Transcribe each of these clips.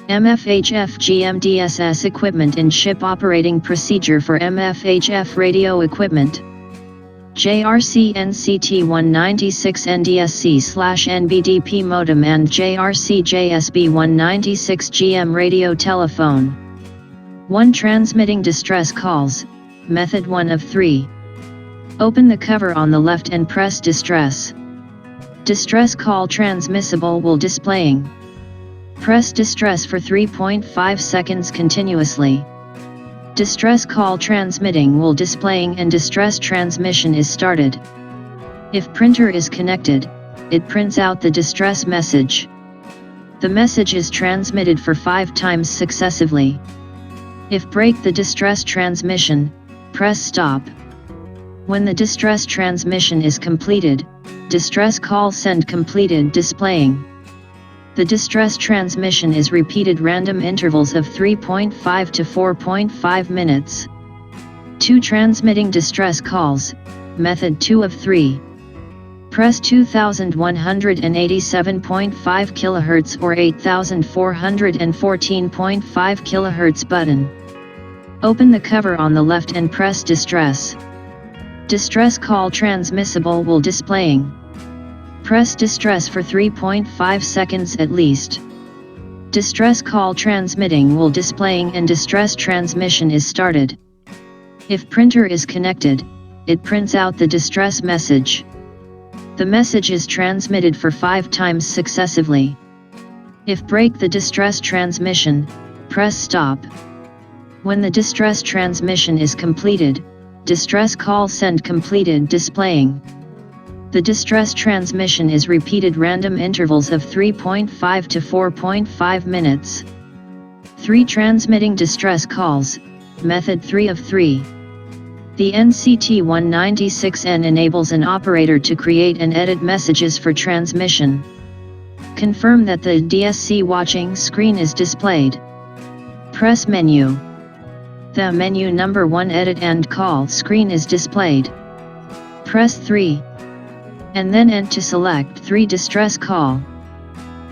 MFHF GMDSS equipment in ship operating procedure for MFHF radio equipment. JRC NCT196 NDSC/NBDP modem and JRC JSB196 GM radio telephone. 1. Transmitting distress calls, method 1 of 3. Open the cover on the left and press distress. Distress call transmissible will displaying. Press distress for 3.5 seconds continuously. Distress call transmitting will displaying and distress transmission is started. If printer is connected, it prints out the distress message. The message is transmitted for 5 times successively. If break the distress transmission, press stop. When the distress transmission is completed, distress call send completed displaying. The distress transmission is repeated random intervals of 3.5 to 4.5 minutes. 2. Transmitting distress calls, method 2 of 3. Press 2187.5 kHz or 8414.5 kHz button. Open the cover on the left and press distress. Distress call transmissible will displaying. Press distress for 3.5 seconds at least. Distress call transmitting will displaying and distress transmission is started. If printer is connected, it prints out the distress message. The message is transmitted for 5 times successively. If break the distress transmission, press stop. When the distress transmission is completed, distress call send completed displaying. The distress transmission is repeated random intervals of 3.5 to 4.5 minutes. 3. Transmitting distress calls, method 3 of 3. The NCT196N enables an operator to create and edit messages for transmission. Confirm that the DSC watching screen is displayed. Press menu. The menu number 1 edit and call screen is displayed. Press 3. And then end to select 3 distress call.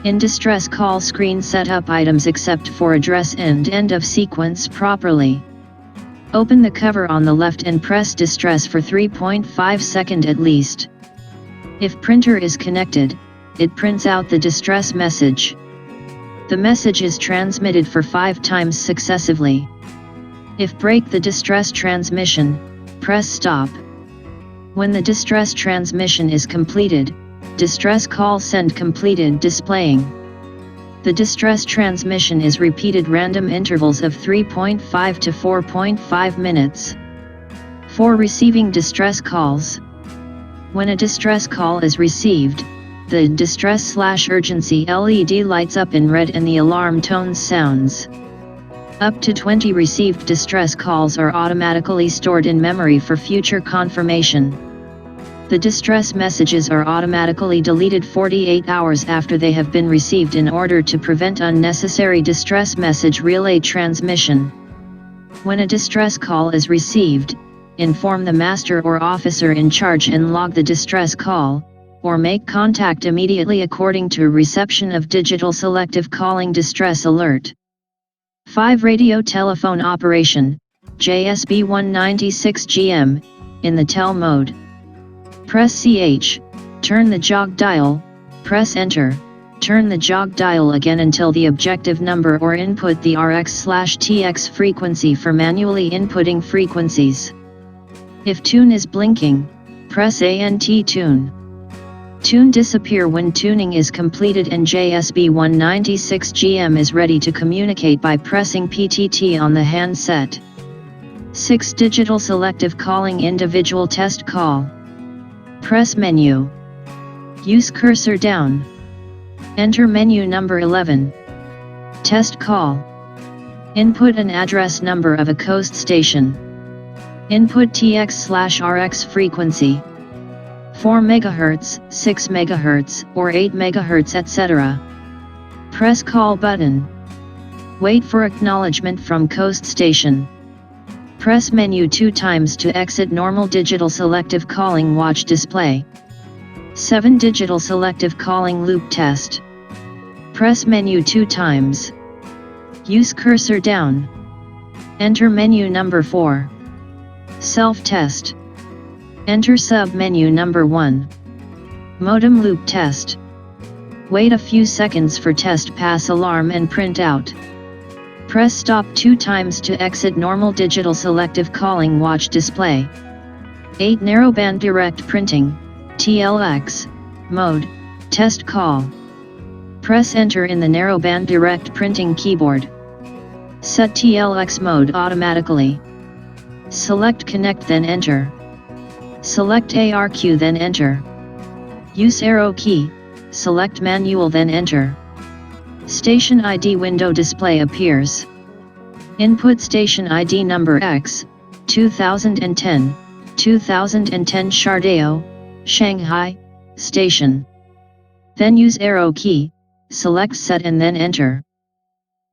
In distress call screen set up items except for address and end of sequence properly. Open the cover on the left and press distress for 3.5 seconds at least. If printer is connected, it prints out the distress message. The message is transmitted for 5 times successively. If break the distress transmission, press stop. When the distress transmission is completed, distress call send completed displaying. The distress transmission is repeated random intervals of 3.5 to 4.5 minutes. 4. Receiving distress calls. When a distress call is received, the distress/urgency LED lights up in red and the alarm tone sounds. Up to 20 received distress calls are automatically stored in memory for future confirmation. The distress messages are automatically deleted 48 hours after they have been received in order to prevent unnecessary distress message relay transmission. When a distress call is received, inform the master or officer in charge and log the distress call, or make contact immediately according to reception of digital selective calling distress alert. 5. Radio telephone operation, JSB196 GM, in the tel mode. Press CH, turn the jog dial, press enter, turn the jog dial again until the objective number or input the RX/TX frequency for manually inputting frequencies. If tune is blinking, press ANT tune. Tune disappear when tuning is completed and JSB196 GM is ready to communicate by pressing PTT on the handset. 6. Digital selective calling individual test call. Press menu. Use cursor down. Enter menu number 11. Test call. Input an address number of a coast station. Input TX/RX frequency. 4 MHz, 6 MHz, or 8 MHz etc. Press call button. Wait for acknowledgement from coast station. Press menu 2 times to exit normal digital selective calling watch display. 7. Digital selective calling loop test. Press menu 2 times. Use cursor down. Enter menu number 4. Self-test. Enter sub-menu number 1. Modem loop test. Wait a few seconds for test pass alarm and print out. Press stop 2 times to exit normal digital selective calling watch display. 8 narrowband direct printing, TLX, mode, test call. Press enter in the narrowband direct printing keyboard. Set TLX mode automatically. Select connect then enter. Select ARQ then enter. Use arrow key, select manual then enter. Station ID window display appears. Input station ID number X, 2010, 2010 𝒠, Shanghai, station. Then use arrow key, select set and then enter.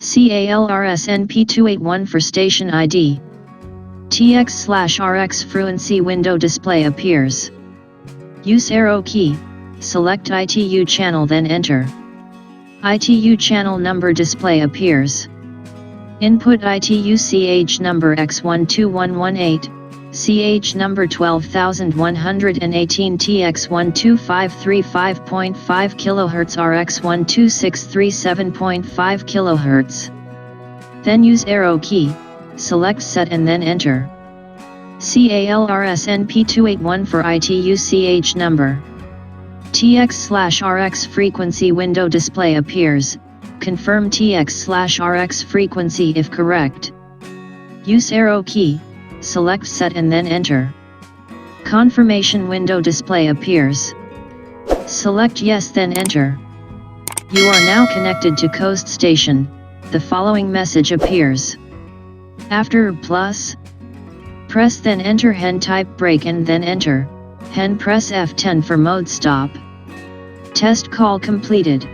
CALRSNP281 for station ID. TX/RX frequency window display appears. Use arrow key, select ITU channel then enter. ITU channel number display appears. Input ITU CH number X12118, CH number 12118 TX12535.5 kHz RX12637.5 kHz. Then use arrow key, select set and then enter. CALRSNP281 for ITU CH number. TX/RX frequency window display appears. Confirm TX/RX frequency if correct. Use arrow key, select set and then enter. Confirmation window display appears. Select yes then enter. You are now connected to Coast Station. The following message appears. After plus, press then enter hen type break and then enter, hen press F10 for mode stop. Test call completed.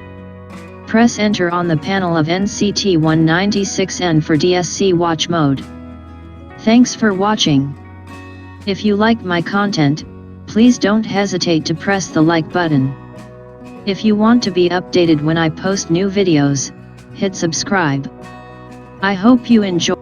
Press enter on the panel of NCT196N for DSC watch mode. Thanks for watching. If you like my content, please don't hesitate to press the like button. If you want to be updated when I post new videos, hit subscribe. I hope you enjoy.